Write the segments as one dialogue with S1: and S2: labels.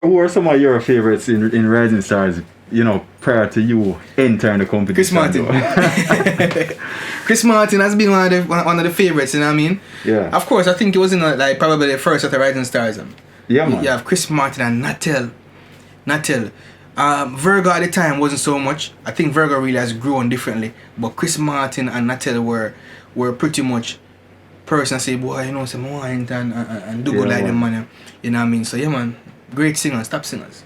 S1: Who are some of your favorites in Rising Stars, prior to you entering the competition?
S2: Chris Martin. Chris Martin has been one of the favorites, you know what I mean?
S1: Yeah.
S2: Of course, I think it was in probably the first of the Rising Stars.
S1: Yeah, man.
S2: You have Chris Martin and Natel. Virgo at the time wasn't so much. I think Virgo really has grown differently. But Chris Martin and Natel were pretty much person say, boy, some wine and do good like them, man. You know what I mean? So yeah, man. Great singers, top singers.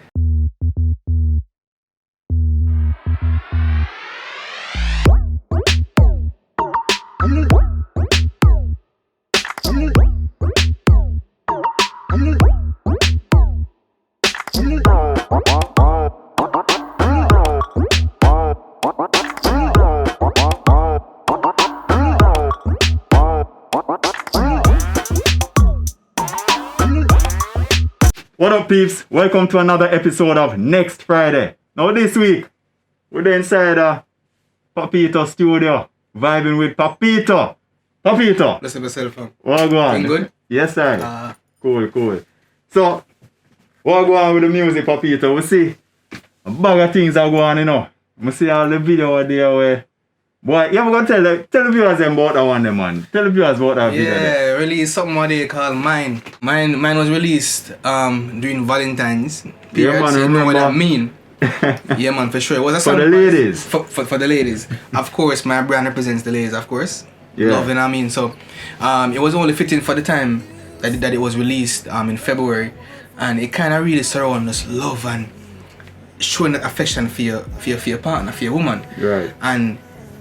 S1: What up, peeps? Welcome to another episode of Next Frideh. Now this week, we're inside Papito studio, vibing with Papito. Papito.
S2: Listen to myself, fam.
S1: What go on?
S2: Good?
S1: Yes, sir. Cool. So, what go on with the music, Papito? We see a bag of things that go on, We see all the video there where... Boy, you ever gonna tell the viewers about that one, man? Tell the viewers about that video.
S2: Yeah, released something what they call Mine. Mine was released during Valentine's.
S1: Yeah, man,
S2: you know what that
S1: remember?
S2: mean? Yeah, man, for sure. It was a
S1: For
S2: song
S1: the ladies.
S2: For the ladies. Of course, my brand represents the ladies, of course.
S1: Yeah.
S2: Love, you know what I mean? So, it was only fitting for the time that it was released in February. And it kind of really surrounds us love and showing that affection for your partner, for your woman.
S1: Right.
S2: And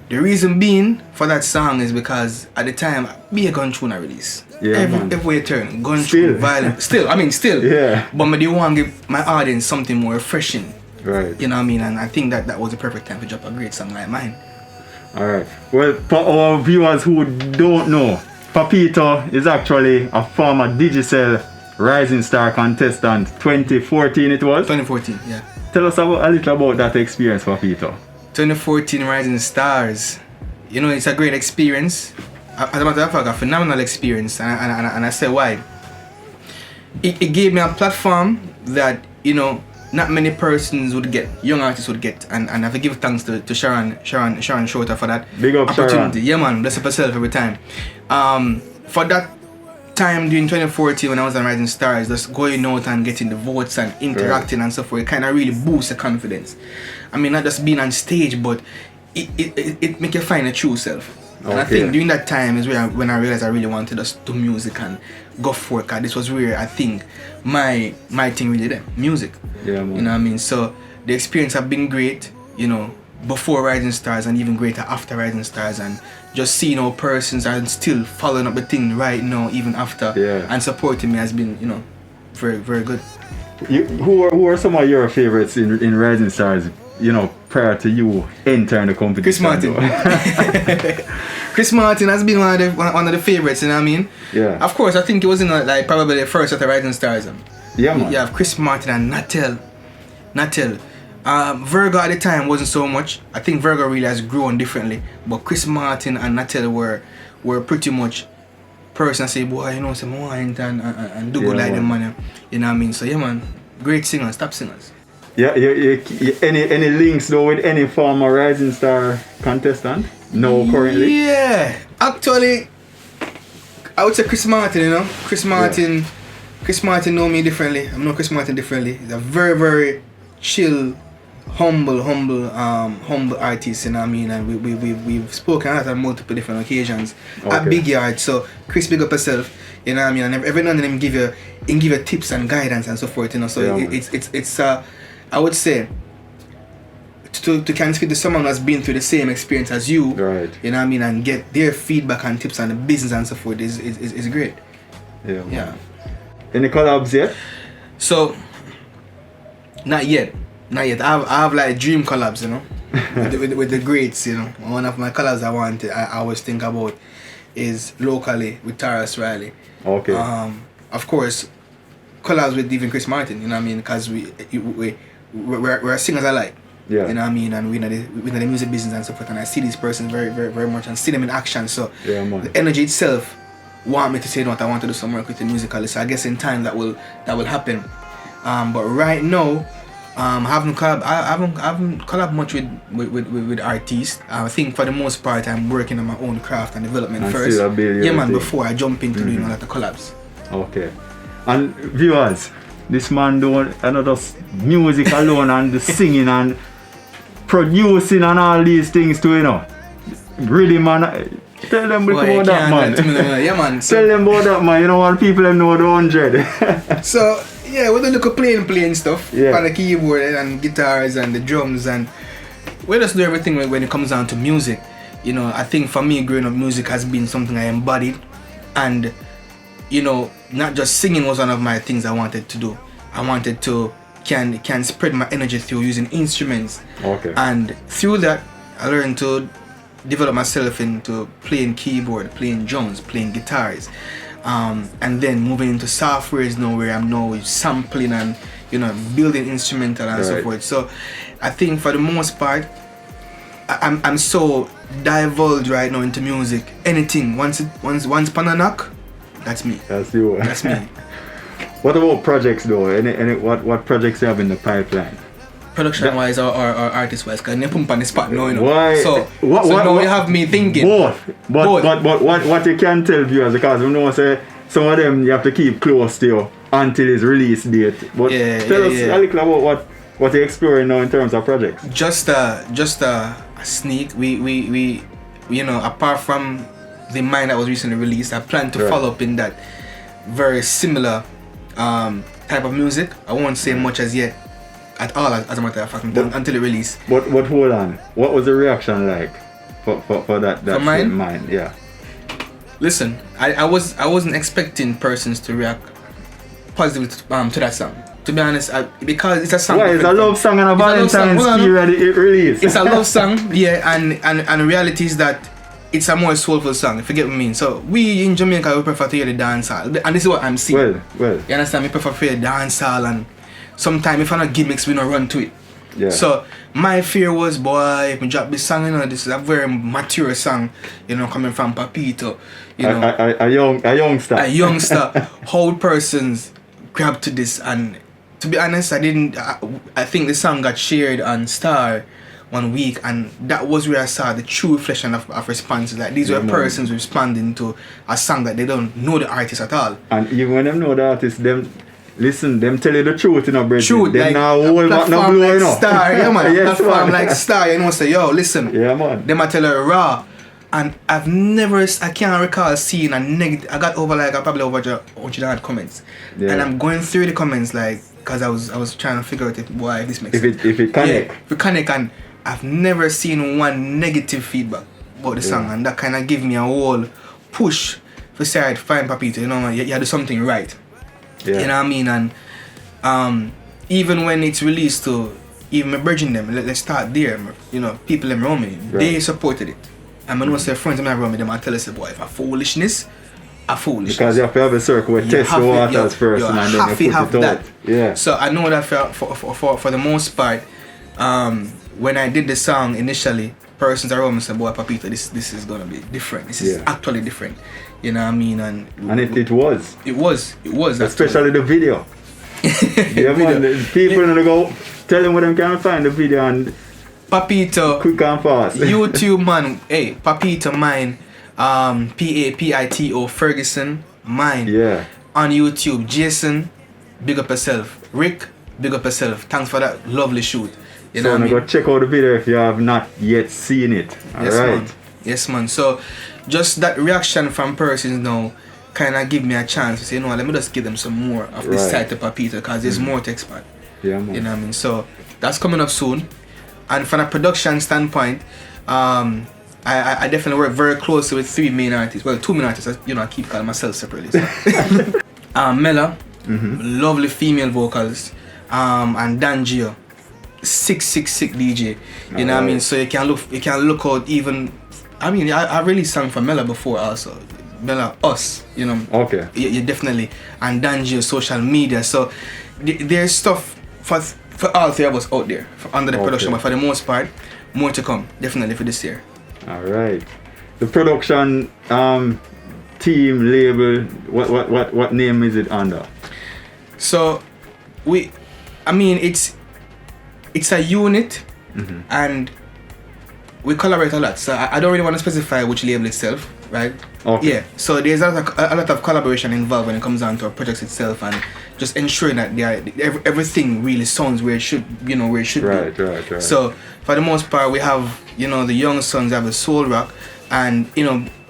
S2: the reason being for that song is because at the time, be a gun tune release.
S1: Yeah,
S2: every turn, gun tune, violent. Still.
S1: Yeah.
S2: But I do want to give my audience something more refreshing.
S1: Right.
S2: You know what I mean? And I think that was the perfect time to drop a great song like mine.
S1: Alright. Well, for our viewers who don't know, Papito is actually a former Digicel Rising Star contestant. 2014 it was?
S2: 2014, yeah.
S1: Tell us a little about that experience, Papito.
S2: 2014 Rising Stars. It's a great experience. As a matter of fact, a phenomenal experience. And I say why. It gave me a platform that, not many persons would get, young artists would get. And I have to give thanks to Sharon Shorter for that
S1: Big up,
S2: opportunity.
S1: Sharon.
S2: Yeah, man, bless up yourself every time. For that time during 2014 when I was on Rising Stars, just going out and getting the votes and interacting and so forth, it kind of really boosts the confidence. I mean, not just being on stage, but it make you find a true self. And I think during that time is when I realized I really wanted to just do music and go for it. Cause this was where I think my thing really there, music.
S1: Yeah, man.
S2: You know what I mean? So the experience have been great, before Rising Stars and even greater after Rising Stars, and just seeing how persons are still following up the thing right now, even after, and supporting me has been, very, very good.
S1: Who are some of your favorites in Rising Stars, prior to you entering the competition?
S2: Chris Martin. Chris Martin has been one of the favorites, you know what I mean?
S1: Yeah.
S2: Of course, I think it was in probably the first of the Rising Stars.
S1: Yeah, man.
S2: You have Chris Martin and Natel. Virgo at the time wasn't so much. I think Virgo really has grown differently. But Chris Martin and Natel were pretty much person say, boy, some wine and do good like them, man. You know what I mean? So yeah, man, great singers, top singers.
S1: Yeah, any links though with any former Rising Star contestant? No, currently?
S2: Yeah, actually, I would say Chris Martin, Chris Martin know me differently. I know Chris Martin differently. He's a very, very chill, humble artist, you know what I mean? And we've spoken on multiple different occasions at Big Yard. So Chris, big up yourself, you know what I mean? And every now and then give you tips and guidance and so forth, So it's I would say to kind of speak to someone that's been through the same experience as you,
S1: right?
S2: You know what I mean, and get their feedback and tips on the business and so forth is great. Yeah.
S1: Any collabs yet?
S2: So, not yet. I have like dream collabs, with the greats, One of my collabs I always think about is locally with Taras Riley.
S1: Okay.
S2: Of course, collabs with even Chris Martin, you know what I mean? Because we're singers alike.
S1: Yeah.
S2: You know what I mean? And we're in the music business and so forth. And I see these persons very, very, very much and see them in action. So the energy itself want me to say, I want to do some work with the musically. So I guess in time that will happen. But right now, I haven't collab much with artists. I think for the most part I'm working on my own craft and development
S1: And
S2: first.
S1: still build your
S2: Yeah, man.
S1: thing.
S2: Before I jump into doing all that collabs.
S1: Okay. And viewers, this man doing another music alone and the singing and producing and all these things too, you know. Really, man. Tell them
S2: Boy, you
S1: about that,
S2: can't
S1: man.
S2: do that to me, yeah, man.
S1: Tell them about that, man. You know what people them know the 100.
S2: So yeah, we do look at playing stuff
S1: Yeah.
S2: on the keyboard and guitars and the drums, and we just do everything when it comes down to music. You know, I think for me, growing up, music has been something I embodied, and you know, not just singing was one of my things I wanted to do. I wanted to can spread my energy through using instruments,
S1: Okay.
S2: and through that, I learned to develop myself into playing keyboard, playing drums, playing guitars. And then moving into softwares now where I'm now sampling and building instrumental and so
S1: Right.
S2: forth. So I think for the most part I'm so divulged right now into music. Anything once upon a knock, that's me.
S1: That's you.
S2: That's me.
S1: What about projects though? What projects you have in the pipeline?
S2: Production wise or artist wise, because you put on the spot now, you know.
S1: Why?
S2: So now you have me thinking.
S1: Both.
S2: Both.
S1: But what you can tell viewers, because we know say some of them you have to keep close to you until its release date. But tell us a little about what you're exploring now in terms of projects.
S2: Just a sneak. We apart from the Mine that was recently released, I plan to follow up in that very similar type of music. I won't say much as yet at all, as a matter of fact, until it release.
S1: But hold on, what was the reaction like for that
S2: For Mine?
S1: Mine? Yeah.
S2: Listen, I wasn't expecting persons to react positively to that song. To be honest, because it's a song.
S1: Why? It's a love song and a Valentine's period it released.
S2: It's a love song, yeah, and the reality is that it's a more soulful song, if you get what I mean. So we in Jamaica, we prefer to hear the dancehall, and this is what I'm seeing.
S1: Well.
S2: You understand? We prefer to hear dancehall, and sometimes if I'm not gimmicks, we don't run to it.
S1: Yeah.
S2: So my fear was, boy, if we drop this song, this is a very mature song, coming from Papito,
S1: a youngster.
S2: A youngster. How persons grab to this, and to be honest, I think the song got shared on Star one week, and that was where I saw the true reflection of responses. Like these were persons responding to a song that they don't know the artist at all.
S1: And even when them know the artist, them tell you the truth, bro.
S2: Truth,
S1: them
S2: like
S1: now
S2: a
S1: hold back, no
S2: platform
S1: blow,
S2: like Star, yeah man,
S1: Yes,
S2: platform
S1: man.
S2: like Star, say, yo, listen.
S1: Yeah, man.
S2: Them I tell her raw. And I can't recall seeing a negative. I got over probably over 100 comments, and I'm going through the comments because I was trying to figure out if this makes sense.
S1: If it connect.
S2: Yeah, if it connect, and I've never seen one negative feedback about the song, and that kind of give me a whole push for say, right, fine, Papito, you do something right.
S1: Yeah.
S2: You know what I mean? And even when it's released to even my bridging them, let's start there. People around me, they supported it. And I know say friends around me, them I tell us, boy, if a foolishness.
S1: Because you have to have a circle where test the waters first and then you put it out. Yeah.
S2: So I know that for the most part, when I did the song initially, persons around me said, boy, Papito, this is gonna be different. This is actually different. You know what I mean? And
S1: it was.
S2: It was.
S1: Especially the video. Yeah, man. The people gonna go tell them where they can find the video and
S2: Papito.
S1: Quick and fast.
S2: YouTube, man. Hey, Papito Mine. Papito Ferguson Mine.
S1: Yeah.
S2: On YouTube. Jason, big up yourself. Rick, big up yourself. Thanks for that lovely shoot. You know what I mean?
S1: Go check out the video if you have not yet seen it. Alright.
S2: Yes, man. So just that reaction from persons now kind of give me a chance to say, let me just give them some more of this side to Papito, because there's more to expand.
S1: Yeah, man.
S2: You know what I mean? So that's coming up soon. And from a production standpoint, I definitely work very closely with 3 main artists. Well, 2 main artists. I keep calling myself separately. So. Mela, lovely female vocals, and Dangio, sick DJ. You know what I mean? So you can look out even. I mean, I really sang for Mela before also. Mela, us,
S1: Okay.
S2: Yeah, definitely. And Dangio, social media. So there's stuff for all 3 of us out there under the production, but for the most part, more to come, definitely for this year.
S1: Alright. The production team label, what name is it under?
S2: So we I mean, it's a unit, and we collaborate a lot. So I don't really want to specify which label itself, right?
S1: Okay.
S2: Yeah. So there's a lot of collaboration involved when it comes down to our projects itself, and just ensuring that everything really sounds where it should, where it should be.
S1: Right.
S2: So for the most part, we have, the young sons have the soul rock, and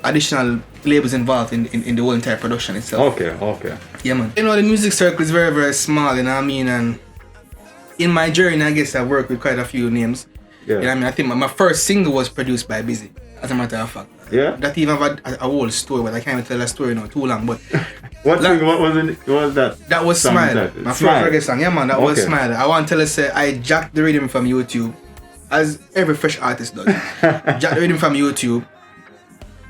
S2: additional labels involved in the whole entire production itself.
S1: Okay.
S2: Yeah, man. The music circle is very, very small, you know what I mean? And in my journey, I guess I worked with quite a few names.
S1: Yeah.
S2: You know what I mean? I think my first single was produced by Busy, as a matter of fact.
S1: Yeah.
S2: That even have a whole story, but I can't even tell that story now, too long. But
S1: what was that?
S2: That was Smile. My first reggae song. Yeah, man, that was Smile. I want to tell you, say, I jacked the rhythm from YouTube, as every fresh artist does. Jacked the rhythm from YouTube,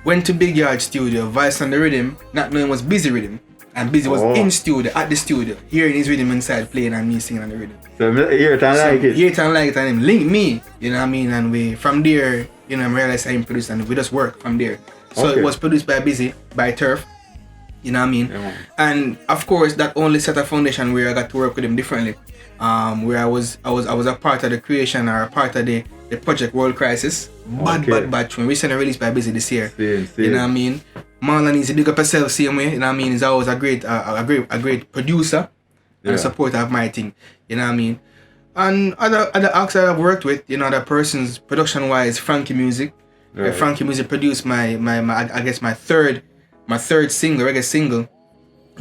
S2: went to Big Yard Studio, voiced on the rhythm, not knowing it was Busy rhythm. And Busy was in studio, at the studio, hearing his rhythm inside, playing and me singing on the rhythm.
S1: So hear it and like it.
S2: Hear it and like it, and him link me, you know what I mean? And we, from there, I realized I produced, and we just work from there. So it was produced by Busy, by Turf, you know what I mean?
S1: Yeah.
S2: And of course, that only set a foundation where I got to work with him differently. Where I was a part of the creation, or a part of the project World Crisis. Bad tune. Recently released by Busy this year.
S1: Same.
S2: You know what I mean? Marlon needs to dig up herself same way, you know what I mean? He's always a great producer and a supporter of my thing, you know what I mean? And other acts that I've worked with, other persons production wise, Frankie Music. Right. Frankie Music produced my third single, reggae single,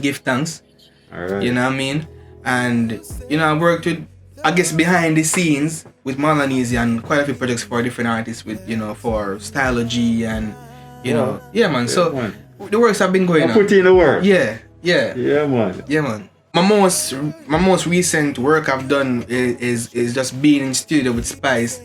S2: Give Thanks.
S1: Alright.
S2: You know what I mean? And I worked with, behind the scenes with Marlon and quite a few projects for different artists with, for Stylo G and yeah, man. So the works have been going on.
S1: Put in the work.
S2: Yeah, man. My most recent work I've done is just being in studio with Spice.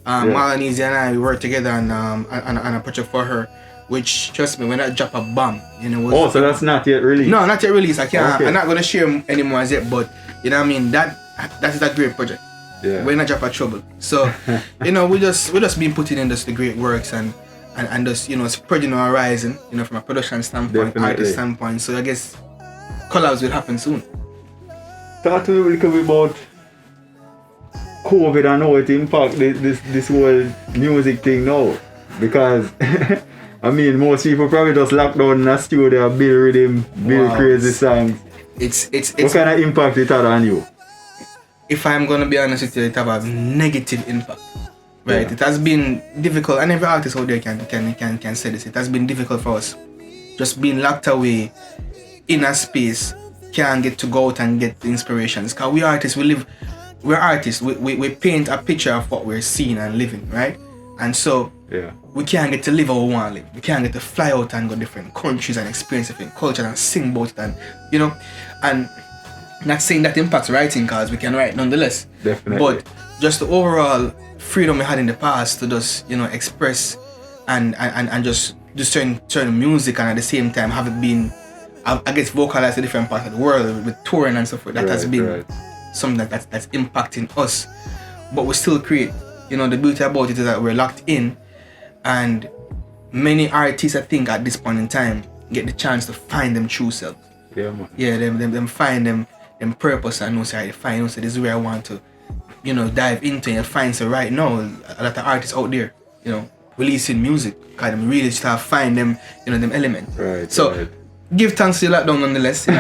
S2: Marlon and I, we worked together on a project for her, which, trust me, when I drop a bomb, was,
S1: so that's not yet released.
S2: No, not yet released. I can't. I'm not gonna share anymore as yet. But you know what I mean. That is a great project.
S1: Yeah.
S2: When I drop a trouble. So we just been putting in just the great works and just spreading our horizon, from a production standpoint, artist standpoint. So I guess collabs will happen soon.
S1: Talk to me a little bit about COVID and how it impact this whole music thing now, because I mean most people probably just locked down in a studio, build rhythm, build crazy songs.
S2: It's
S1: what kind of impact it had on you?
S2: If I'm gonna be honest with you, it have a negative impact. Right, It has been difficult, and every artist out there can say this. It has been difficult for us, just being locked away in a space, can't get to go out and get the inspirations. Cause we're artists, we're artists. We paint a picture of what we're seeing and living, right? And so we can't get to live how we want to live. We can't get to fly out and go different countries and experience different cultures and sing about it, and and not saying that impacts writing, cause we can write nonetheless.
S1: Definitely.
S2: But just the overall freedom we had in the past to just express and just turn music, and at the same time have it been vocalized to different parts of the world with touring and so forth. That has been something that's impacting us, but we still create. The beauty about it is that we're locked in, and many artists, I think, at this point in time get the chance to find them true self.
S1: Yeah, man.
S2: Yeah, them find them purpose, and say this is where I want to dive into and find. So right now, a lot of artists out there, releasing music, because them really start find them, them elements.
S1: Right.
S2: So give thanks to the lockdown nonetheless. We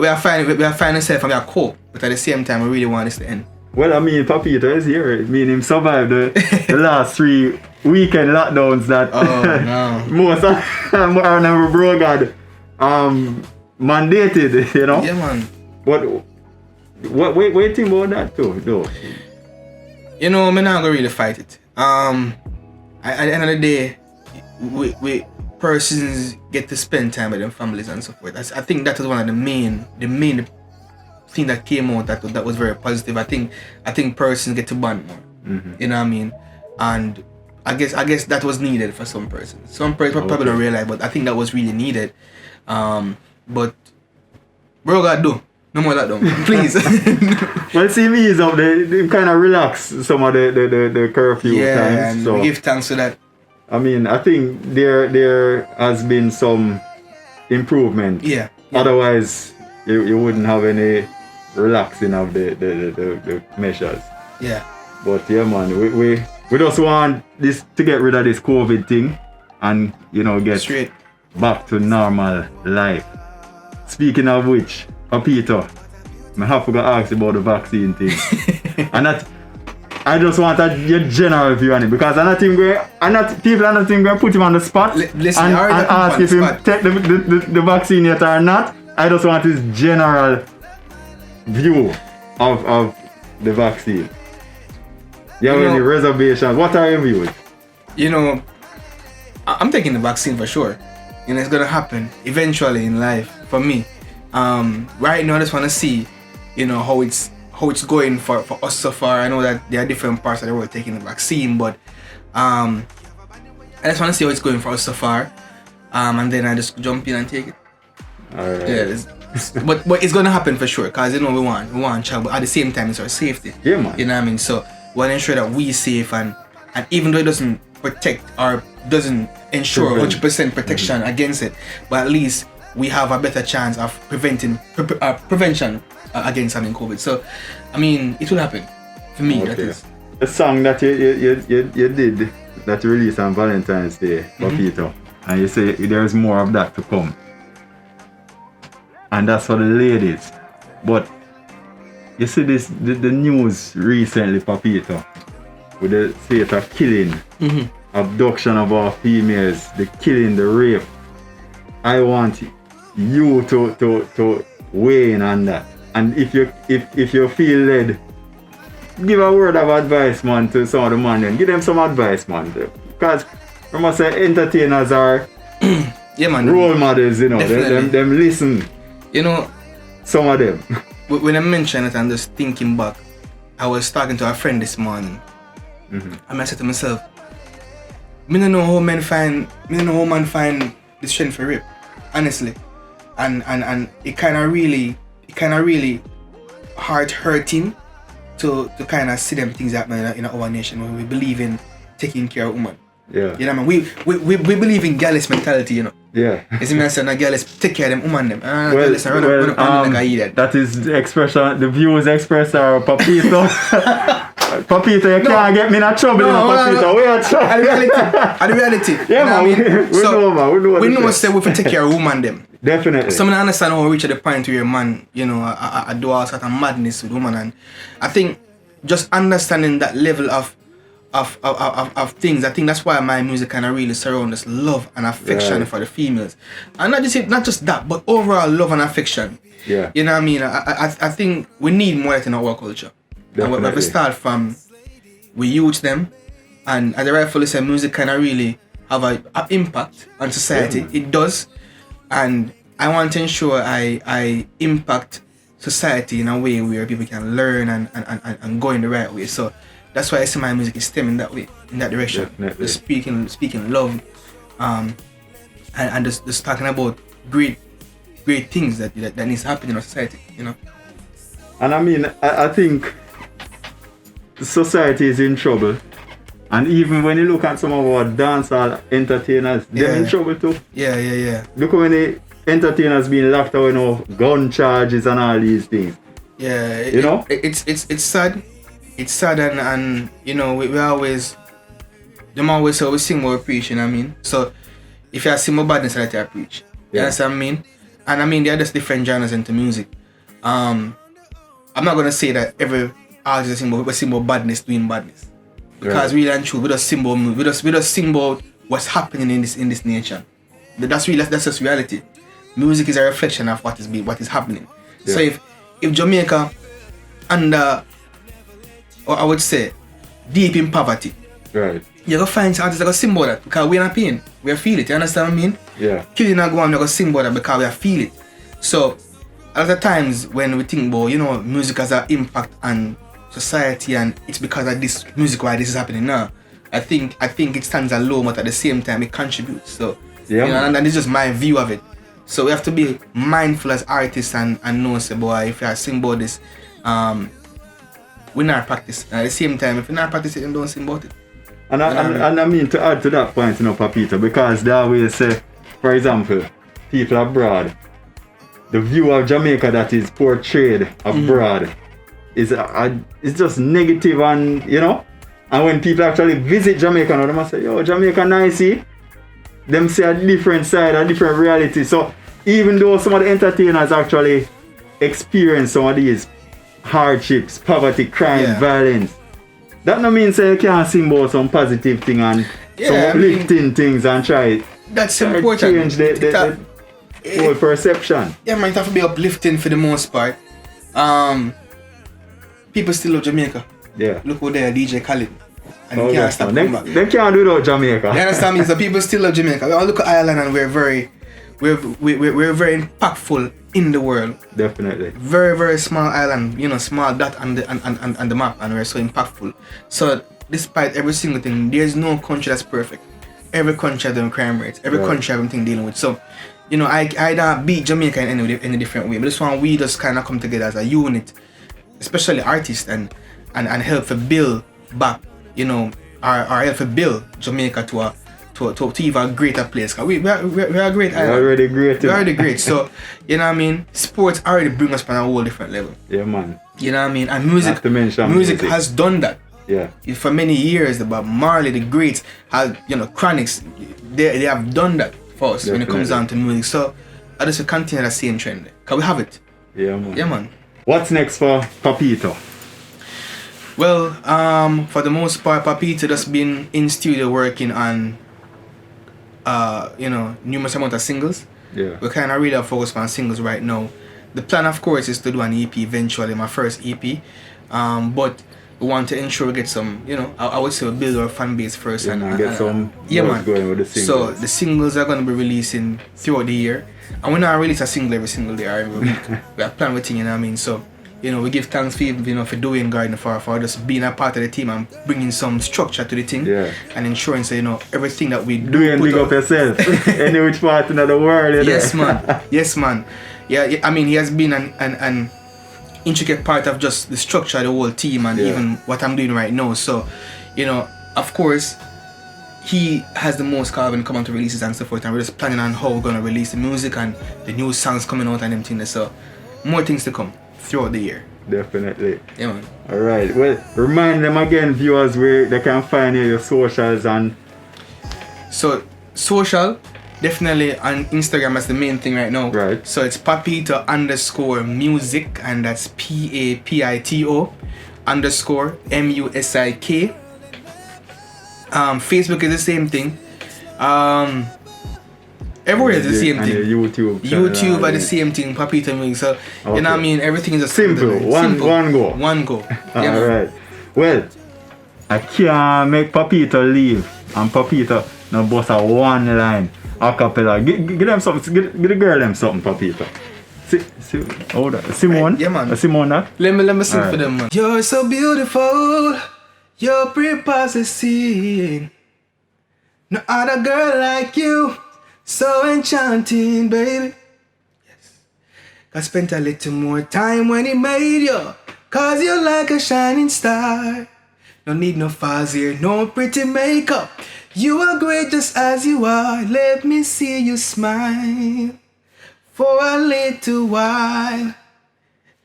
S2: are finding ourselves and we are cope, but at the same time, we really want this to end.
S1: Well, I mean, Papito is here. I mean, him survived the last 3 weekend lockdowns that most of our bro got mandated,
S2: Yeah, man.
S1: But what you think about that too, though?
S2: I'm not gonna really fight it. At the end of the day, we persons get to spend time with their families and so forth. I think that was one of the main thing that came out that was very positive. I think persons get to bond more.
S1: Mm-hmm.
S2: You know what I mean? And I guess that was needed for some persons. Some persons probably don't realize, but I think that was really needed. But bro, gotta do. No more lockdown, please.
S1: Well, see me is up there. They kind of relax some of the curfew times.
S2: And
S1: so
S2: we give thanks to that.
S1: I mean, I think there has been some improvement.
S2: Yeah.
S1: Otherwise, you wouldn't have any relaxing of the measures.
S2: Yeah.
S1: But yeah, man, we just want this to get rid of this COVID thing and, you know, get
S2: Straight.
S1: back to normal life. Speaking of which, Papito, I have to go ask you about the vaccine thing. And that, I just want your general view on it because people are not going to put him on the spot
S2: Listen,
S1: and
S2: I already
S1: ask
S2: put him
S1: if
S2: on
S1: he
S2: the spot.
S1: take the vaccine yet or not. I just want his general view of the vaccine. You have any reservations? What are your views?
S2: You know, I'm taking the vaccine for sure. You know, it's gonna happen eventually in life for me. Right now, I just want to see, you know, how it's going for us so far. I know that there are different parts of the world taking the vaccine, but I just want to see how it's going for us so far. And then I just jump in and take it.
S1: Alright.
S2: Yeah, but it's gonna happen for sure, cause you know we want child, but at the same time it's our safety.
S1: Yeah, man.
S2: You know what I mean? So we want to ensure that we're safe and even though it doesn't protect or doesn't ensure 100% protection against it, but at least we have a better chance of prevention against having COVID. So, I mean, it will happen for me.
S1: Okay.
S2: That is
S1: the song that you did that you released on Valentine's Day, Papito, and you say there's more of that to come, and that's for the ladies. But you see the news recently, Papito, with the state of killing, abduction of our females, the killing, the rape. I want you to weigh in on that. And if you feel led, give a word of advice, man, to some of the man then. Give them some advice, man. Because I must say entertainers are
S2: yeah, man.
S1: role models, you know. Them listen.
S2: You know,
S1: some of them.
S2: When I mention it, I'm just thinking back. I was talking to a friend this morning, and I said to myself, I don't know how man find the strength for rape, honestly, and it kind of really hurting to kind of see them things happening in our nation where we believe in taking care of women.
S1: Yeah.
S2: You know what I mean? We believe in gallus mentality, you know.
S1: Yeah.
S2: You see me I say, no, gallus take care of them women them.
S1: That is the expression, the views expressed are Papito. Papito, you can't get me in trouble, Papito. We are trouble.
S2: At the reality.
S1: Yeah, man. We know
S2: say we take care of women them.
S1: Definitely.
S2: Some understand how we reach at the point where man, you know, I do all sort of madness with women, and I think just understanding that level of things, I think that's why my music kind of really surrounds this love and affection for the females, and not just that, but overall love and affection.
S1: Yeah.
S2: You know what I mean? I think we need more of that in our culture. Definitely. And we start from we use them, and as I rightfully say, music kind of really have an impact on society. Yeah. It does, and I want to ensure I impact society in a way where people can learn and go in the right way. So that's why I see my music is stemming that way, in that direction.
S1: Definitely.
S2: Just speaking love, and just talking about great things that needs to happen in our society, you know.
S1: And I mean, I think society is in trouble, and even when you look at some of our dancehall entertainers, they're in trouble too.
S2: Yeah.
S1: Look how many entertainers being locked away now, gun charges and all these things.
S2: Yeah,
S1: you know,
S2: it's sad. It's sad, and you know, we always say we sing more preach, you know what I mean? So if you see more badness that I preach, you understand what I mean? And I mean, there are just different genres into music. I'm not gonna say that every artist we sing about badness doing badness, because really and true, we just sing about what's happening in this nation. That's just reality. Music is a reflection of what is happening. Yeah. So if Jamaica under, or I would say, deep in poverty,
S1: right,
S2: you're gonna find artists that go sing about that because we're in pain. We feel it. You understand what I mean?
S1: Yeah.
S2: Killing a go on, we're gonna sing about that because we feel it. So a lot of times when we think about, you know, music has an impact on society, and it's because of this music why this is happening now. I think it stands alone, but at the same time it contributes. So you know, and this is just my view of it. So we have to be mindful as artists and know, say, boy, if you are sing about this, we not practice. And at the same time, if you not practice it, then don't sing about it.
S1: And I mean to add to that point, you know, Papito, because they always say, for example, people abroad, the view of Jamaica that is portrayed abroad is it's just negative, and you know, and when people actually visit Jamaica now, they must say, yo, Jamaica nice, see? Them see a different side, a different reality. So even though some of the entertainers actually experience some of these hardships, poverty, crime, violence, that no means you can't sing about some positive thing and some uplifting things and try
S2: that's important.
S1: Change the whole perception.
S2: Yeah, man, it have to be uplifting for the most part. People still love Jamaica.
S1: Yeah.
S2: Look over there, DJ Khaled. And they can't stop coming back.
S1: They can't do without Jamaica.
S2: You understand me? So people still love Jamaica. We all look at Ireland and we're very impactful in the world.
S1: Definitely.
S2: Very, very small island, you know, small dot on the map, and we're so impactful. So despite every single thing, there's no country that's perfect. Every country has their crime rates. Every country has something dealing with. So, you know, I don't beat Jamaica in any different way. But this one, we just kind of come together as a unit, especially artists, and help to build back, you know, our help to build Jamaica to even a greater place. Cause we're a great island.
S1: We're already great.
S2: We're already great. So, you know what I mean? Sports already bring us on a whole different level.
S1: Yeah, man.
S2: You know what I mean? And music has done that.
S1: Yeah.
S2: For many years, the Bob Marley, the greats, Chronics, they have done that for us. Definitely. When it comes down to music. So I just continue that same trend. Cause we have it.
S1: Yeah, man.
S2: Yeah, man.
S1: What's next for Papito?
S2: Well, for the most part, Papito just been in studio working on numerous amount of singles.
S1: Yeah.
S2: We're kind of really focused on singles right now. The plan, of course, is to do an EP eventually, my first EP. But we want to ensure we get some, I would say we build our fan base first.
S1: Yeah, and get some
S2: man.
S1: Going with the singles.
S2: So the singles are going to be releasing throughout the year. And we're not release a single every single day or every week. We are planning with things, you know what I mean? So, we give thanks for, for doing Garden for just being a part of the team and bringing some structure to the thing.
S1: Yeah.
S2: And ensuring, so, everything that we do.
S1: Doing big up yourself. Any which part in the world.
S2: Yes, man. Yes, man. Yeah, I mean, he has been an intricate part of just the structure of the whole team and even what I'm doing right now. So, of course, he has the most call when it comes to releases and so forth, and we're just planning on how we're going to release the music and the new songs coming out and everything. So, more things to come throughout the year.
S1: Definitely.
S2: Yeah, man.
S1: Alright, well, remind them again, viewers, where they can find your socials and... So,
S2: social, definitely on Instagram as the main thing right now.
S1: Right.
S2: So it's Papito_music, and that's PAPITO _MUSIK. Facebook is the same thing. Everywhere is the same thing. YouTube are the same thing. Papito music. So you know what I mean. Everything is just
S1: simple. One go.
S2: One go.
S1: Alright. Well, I can't make Papito leave, and Papito now bust a one line. Acapella. Give them something. Give the girl them something, Papito. Simone?
S2: Yeah, man.
S1: Simone, that?
S2: Let me sing for them, man. You're so beautiful. You're prepossessing. No other girl like you. So enchanting, baby. Yes. I spent a little more time when he made you. Cause you're like a shining star. No need no fuzz here, no pretty makeup. You are great just as you are. Let me see you smile for a little while.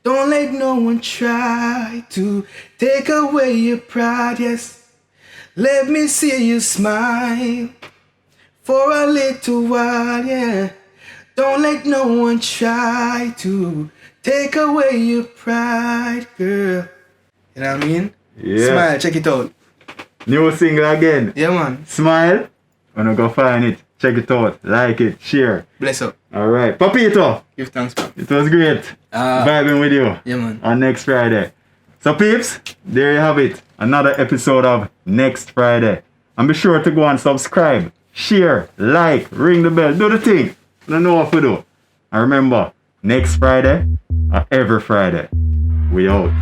S2: Don't let no one try to take away your pride. Yes, let me see you smile for a little while. Yeah, don't let no one try to take away your pride, girl. You know what I mean?
S1: Yeah.
S2: Smile, check it out.
S1: New single again.
S2: Yeah, man.
S1: Smile. Wanna go find it. Check it out. Like it. Share.
S2: Bless up.
S1: Alright. Papito.
S2: Give thanks, man.
S1: It was great. Vibing with you.
S2: Yeah, man.
S1: On Next Friday. So peeps, there you have it. Another episode of Next Friday. And be sure to go and subscribe, share, like, ring the bell, do the thing. You know what to do. And remember, next Friday or every Friday, we out.